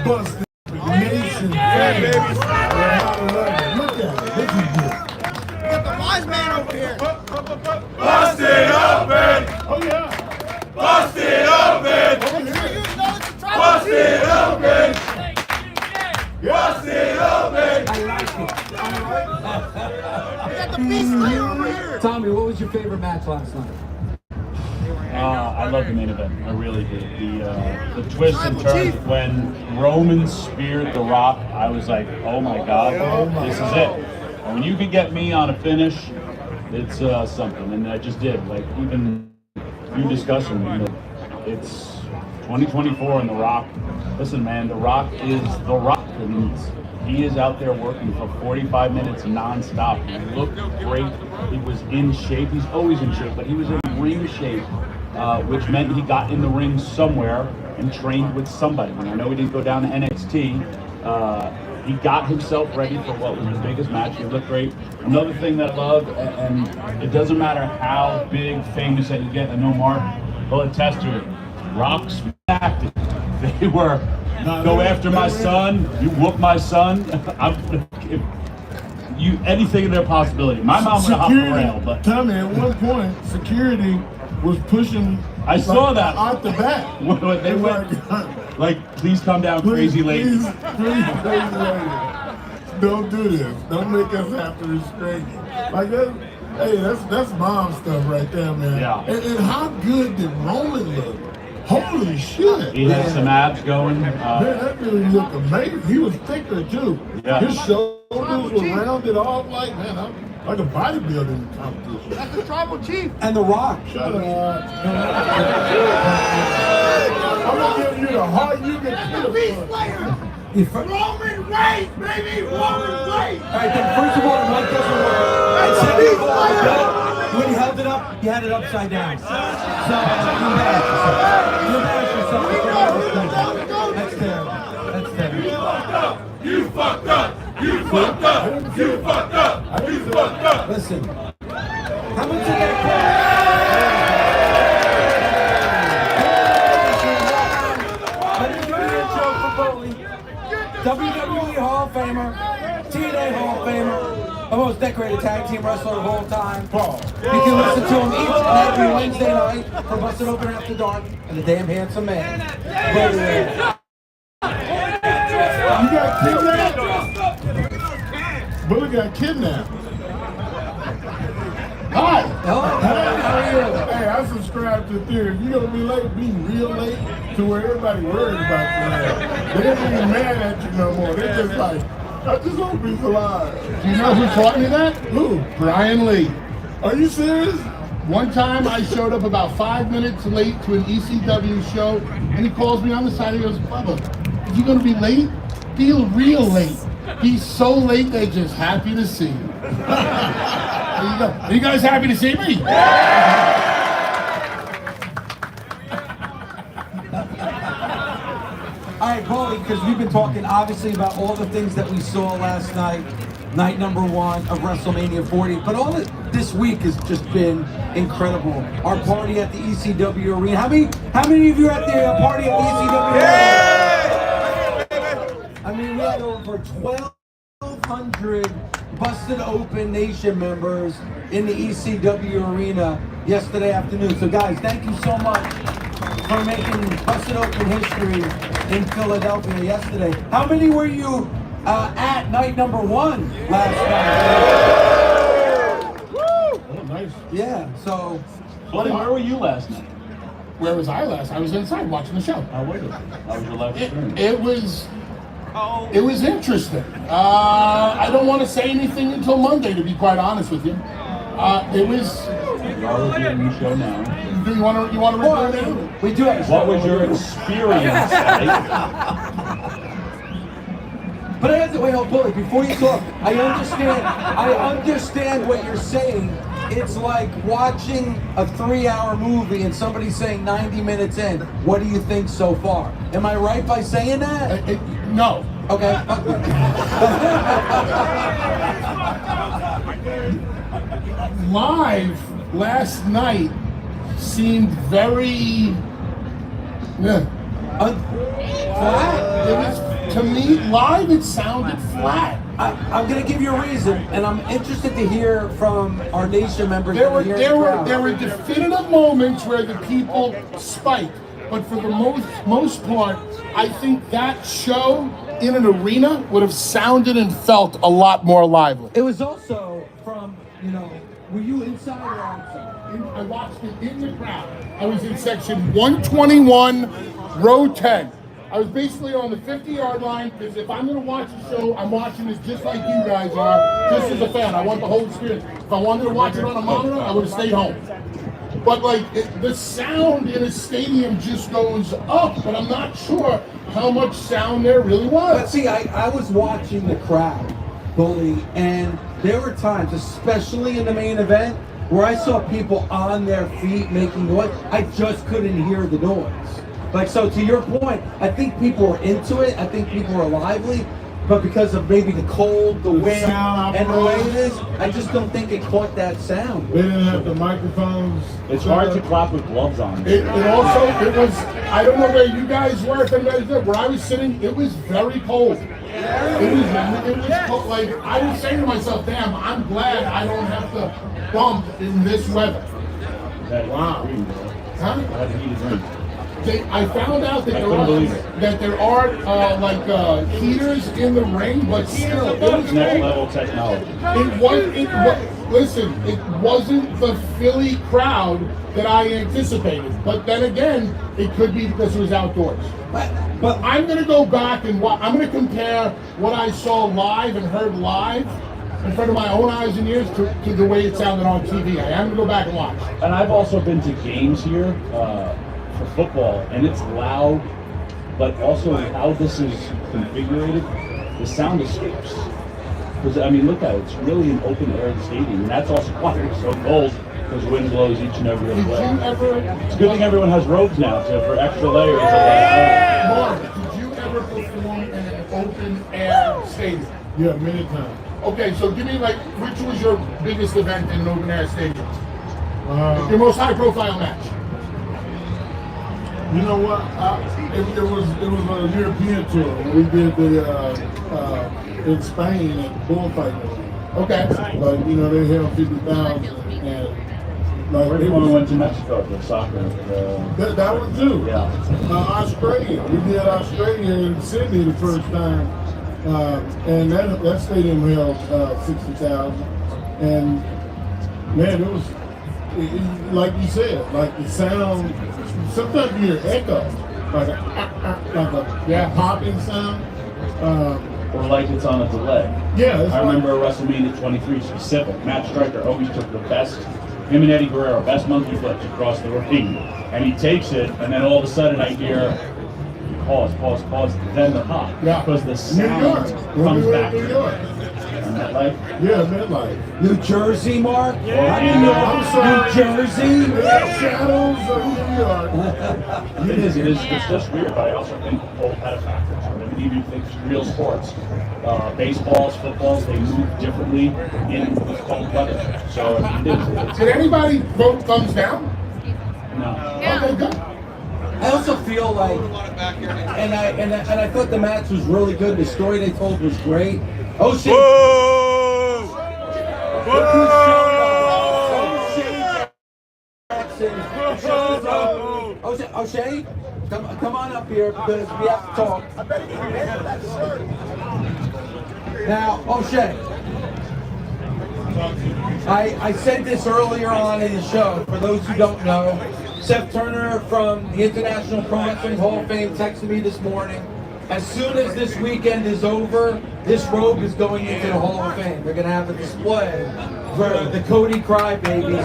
Busted Nation. Yeah, baby. Look at it. Look at this. We got the wise man over here. Busted open! Oh, yeah. Busted open! Busted open! Busted open! I like it. We got the beast slayer over here. Tommy, what was your favorite match last night? I love the main event. I really did. The twists and turns when Roman speared The Rock, I was like, oh my God, this is it. And when you can get me on a finish, it's something. And I just did. Like even you discussing, it's 2024 and The Rock. Listen, man, The Rock is The Rock. And he is out there working for 45 minutes nonstop. He looked great. He was in shape. He's always in shape, but he was in ring shape. Which meant he got in the ring somewhere and trained with somebody. And I know he didn't go down to NXT. He got himself ready for what was the biggest match. He looked great. Another thing that I love, and it doesn't matter how big, famous that you get, I know Mark will attest to it. Rock's acted. They were, go after my son, you whoop my son. Anything in their possibility. My mom would have hopped the rail, but Tommy, at one point, security was pushing. I saw that out the back. When they went, like, please come down, crazy lady. Please, crazy lady. Don't do this. Don't make us have to restrain you. Like that's mom stuff right there, man. Yeah. And how good did Roman look? Holy shit! He had some abs going. Man, that really looked amazing. He was thicker too. Yeah. His shoulders were rounded off like like a bodybuilding competition. That's the tribal chief. And The Rock. Shut up. I'm gonna give you the heart you can The beast slayer. Roman Reigns, baby, Roman Reigns. All right, then first of all, the mic doesn't work. And second of all, when you held it up, you had it upside down. So you embarrassed yourself. You embarrassed yourself. That's terrible. That's terrible. You fucked up! You fucked up! You fucked up! You fucked up! Listen, how much of that Let me do the intro for Foley. WWE Hall of Famer, TNA Hall of Famer, the most decorated tag team wrestler of all time. You can listen to him each and every Wednesday night for Busted Open After Dark and the damn handsome man. You got kidnapped? Bully got kidnapped. Hi. Hello. How are you? Hey, I subscribe to the theory. If you're gonna be late, be real late to where everybody worried about you. They ain't even mad at you no more. They're just like, I just hope he's alive. Do you know who taught me that? Who? Brian Lee. Are you serious? One time I showed up about 5 minutes late to an ECW show, and he calls me on the side and he goes, Bubba, if you're gonna be late, feel real late. He's so late, they're just happy to see you. There you go. Are you guys happy to see me? All right, Paulie, because we've been talking obviously about all the things that we saw last night, night number 1 of WrestleMania 40, but all of this week has just been incredible. Our party at the ECW Arena. How many of you are at the party at the ECW Arena? I mean, we had over 1,200 Busted Open Nation members in the ECW Arena yesterday afternoon. So guys, thank you so much for making Busted Open history in Philadelphia yesterday. How many were you at night number 1 last night? Oh, nice. Yeah, so... Where were you last night? Where was I last? I was inside watching the show. How was it? How was your last experience? It was interesting. I don't want to say anything until Monday, to be quite honest with you. It was... You are reviewing the show now. Do you want to report it? We do have a What was your experience like? But I have to wait, Bully, before you talk, I understand what you're saying. It's like watching a 3-hour movie and somebody saying 90 minutes in, what do you think so far? Am I right by saying that? No. Okay. Live last night seemed very... Flat? to me, live it sounded flat. I'm going to give you a reason, and I'm interested to hear from our nation members. There were definitive moments where the people spiked, but for the most part, I think that show in an arena would have sounded and felt a lot more lively. It was also from, were you inside or outside? I watched it in the crowd. I was in section 121, row 10. I was basically on the 50-yard line, because if I'm going to watch a show, I'm watching this just like you guys are, just as a fan. I want the whole experience. If I wanted to watch it on a monitor, I would have stayed home. But the sound in a stadium just goes up, but I'm not sure how much sound there really was. But see, I was watching the crowd, Bully, and there were times, especially in the main event, where I saw people on their feet making noise. I just couldn't hear the noise. So to your point, I think people were into it. I think people were lively, but because of maybe the cold, the wind, and the way it is, I just don't think it caught that sound. They didn't have the microphones. It's hard to clap with gloves on. It was, I don't know where you guys were, if anybody's there, where I was sitting, it was very cold. It was cold. Like, I was saying to myself, damn, I'm glad I don't have to bump in this weather. Wow. Huh? I had to eat a drink. I found out that there are heaters in the ring, but still, it was next level technology. Listen, it wasn't the Philly crowd that I anticipated. But then again, it could be because it was outdoors. But I'm going to go back and I'm going to compare what I saw live and heard live in front of my own eyes and ears to the way it sounded on TV. I am going to go back and watch. And I've also been to games here for football, and it's loud, but also how this is configured, the sound escapes. Because, I mean, look at it, it's really an open air stadium, and that's also why it's so cold, because wind blows each and every other way. It's a good thing everyone has robes now, so for extra layers. Mark, did you ever perform in an open air stadium? Yeah, many times. Okay, so give me which was your biggest event in an open air stadium? Your most high profile match? You know what? It was a European tour. We did in Spain at the bullfighting. Okay. They held 50,000 and We're the one who went to Mexico for soccer. that was too. Yeah. Australia. We did Australia in Sydney the first time, and that stadium held 60,000. And man, it was like you said, like the sound. Sometimes you hear echo, like a popping sound. Or like it's on a delay. Yeah. I remember WrestleMania 23 specific. Matt Striker always took the best, him and Eddie Guerrero, best monkey flips across the ring. And he takes it, and then all of a sudden I hear, pause, then the pop. Yeah. Because the sound comes back. New York. MetLife? Yeah, MetLife. New Jersey, Mark? I'm sorry. New Jersey? Shadows of New York. It is. It's just weird, but I also think both had a factor. I mean, even think real sports, baseballs, footballs, they move differently in cold weather. So I mean, it's Did anybody vote thumbs down? no. Okay, good. I also feel like, and I thought the match was really good. The story they told was great. Oh shit! O'Shea, come on up here because we have to talk. Now, O'Shea, I said this earlier on in the show. For those who don't know, Seth Turner from the International Pro Wrestling Hall of Fame texted me this morning. As soon as this weekend is over, this robe is going into the Hall of Fame. They're going to have a display for the Cody Crybabies.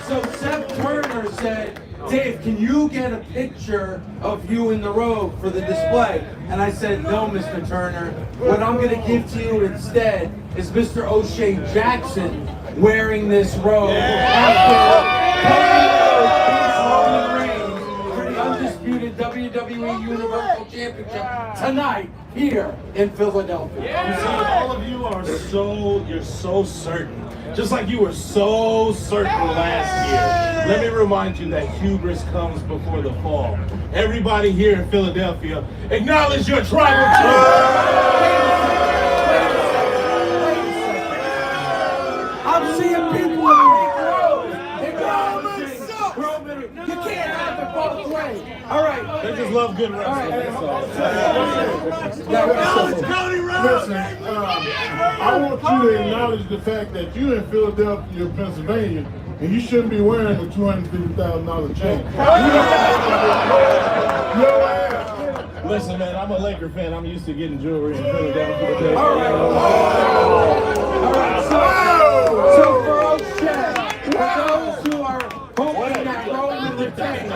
So Seth Turner said, Dave, can you get a picture of you in the robe for the display? And I said, no, Mr. Turner. What I'm going to give to you instead is Mr. O'Shea Jackson wearing this robe after Roman Reigns for the undisputed WWE Universal Championship. Championship tonight here in Philadelphia. You see, all of you are you're so certain. Just like you were so certain last year. Let me remind you that hubris comes before the fall. Everybody here in Philadelphia, acknowledge your tribal I'm seeing people in Ring Road acknowledging Roman. You can't have it both ways. All right. They just love good wrestling. Listen, I want you to acknowledge the fact that you're in Philadelphia, Pennsylvania, and you shouldn't be wearing a $250,000 chain. Your ass. Listen, man, I'm a Laker fan. I'm used to getting jewelry in Philadelphia. All right. All right. So for O'Shea, for those who are hoping that Roman retains,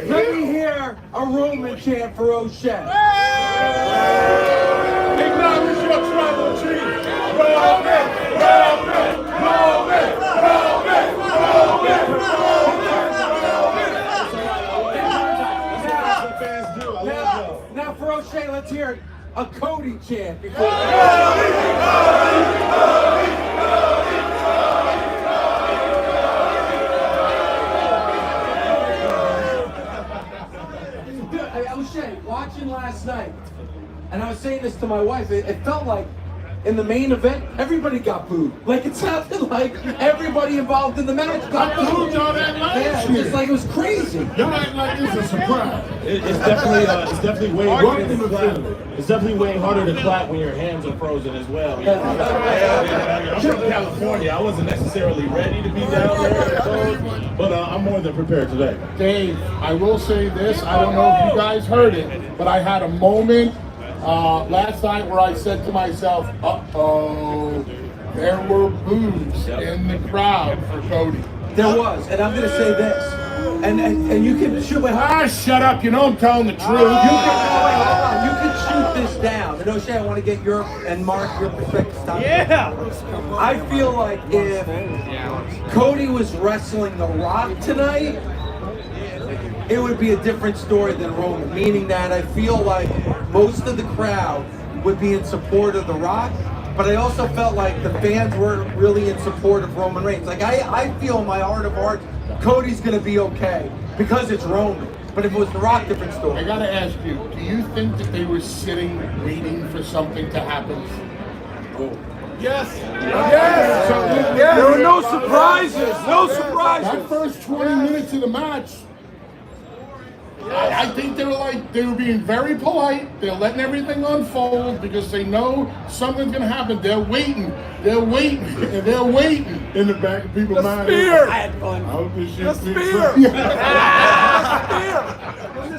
let me hear a Roman chant for O'Shea. Acknowledge your tribal chief. Roman, Roman, Roman, Roman, Roman, Roman. Now for O'Shea, let's hear a Cody chant before. O'Shea, watching last night, and I was saying this to my wife, it felt like in the main event, everybody got booed. Like it sounded like everybody involved in the match got booed. I told y'all that last Yeah, year. it's like it was crazy. Y'all act like this is a surprise. It's definitely way harder to clap. It's definitely way harder to clap when your hands are frozen as well. I'm from California. I wasn't necessarily ready to be down there, but I'm more than prepared today. Dave, I will say this. I don't know if you guys heard it, but I had a moment last night where I said to myself, uh-oh, there were boos in the crowd for Cody. There was, and I'm going to say this, and you can shoot. Shut up! You know I'm telling the truth. You can shoot this down. And O'Shea, I want to get your and Mark your perspective. Yeah. I feel like if Cody was wrestling The Rock tonight, it would be a different story than Roman. Meaning that I feel like most of the crowd would be in support of The Rock, but I also felt like the fans weren't really in support of Roman Reigns. Like I feel in my heart of hearts, Cody's gonna be okay because it's Roman. But if it was The Rock, different story. I gotta ask you, do you think that they were sitting waiting for something to happen? Yes. Yes. There were no surprises. No surprises. That first 20 minutes of the match, I think they were being very polite. They're letting everything unfold because they know something's gonna happen. They're waiting. They're waiting. They're waiting. In the back of people's minds. Spear. I hope this shit The sticks spear. up.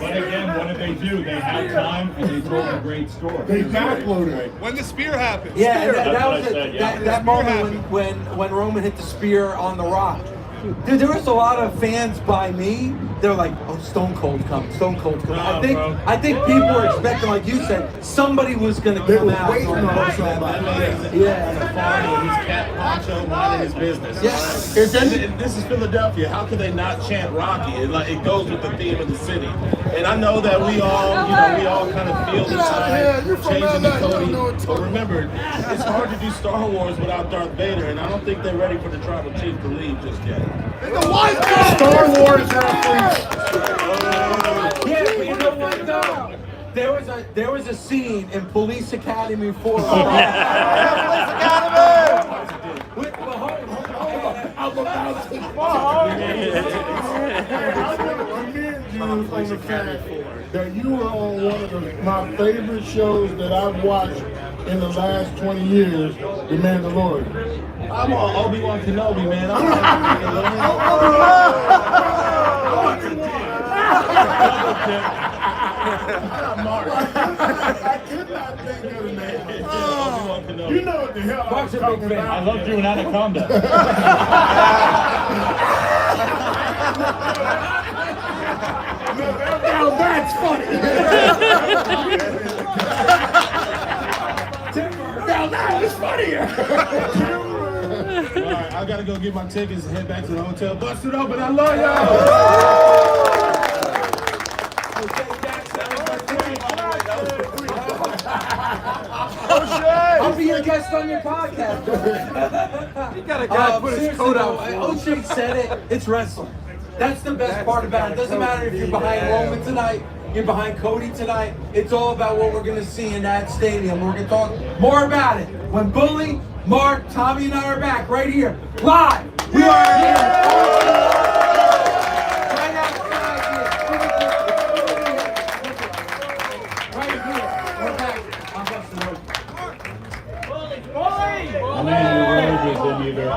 But again, what did they do? They had time and they told a great story. They backloaded it. When the spear happened. Yeah, and That's that what was I said, yeah. that moment when Roman hit the spear on The Rock. Dude, there was a lot of fans by me. They're like, "Oh, Stone Cold coming, Stone Cold coming." Nah, I think people were expecting, like you said, somebody was gonna They come were out. waiting on That somebody. man is Yeah. on the farm. He's cat poncho minding his business. Yeah. This is Philadelphia. How could they not chant Rocky? It goes with the theme of the city. And I know that we all kind of feel the time changing the Cody. But remember, it's hard to do Star Wars without Darth Vader, and I don't think they're ready for the tribal chief to leave just yet. Star Wars reference. Yeah, but you know what though? There was a scene in Police Academy 4. I'm about to On the fact that you were on one of my favorite shows that I've watched in the last 20 years, The Mandalorian. I'm on Obi-Wan Kenobi, man. I could not think of the name. You know what the hell I'm talking I about. loved you in Anaconda. Now that's funny. Now that is funnier. All right, I gotta go get my tickets and head back to the hotel. Bust it open. I love y'all. got a guy put his coat out. O'Shea said it. It's wrestling. That's the best part about it. It doesn't matter if you're behind Roman tonight, you're behind Cody tonight. It's all about what we're going to see in that stadium. We're going to talk more about it when Bully, Mark, Tommy, and I are back right here, live. We are here. Right outside here. Right here. We're back on Busted Open. I mean, the road was in either.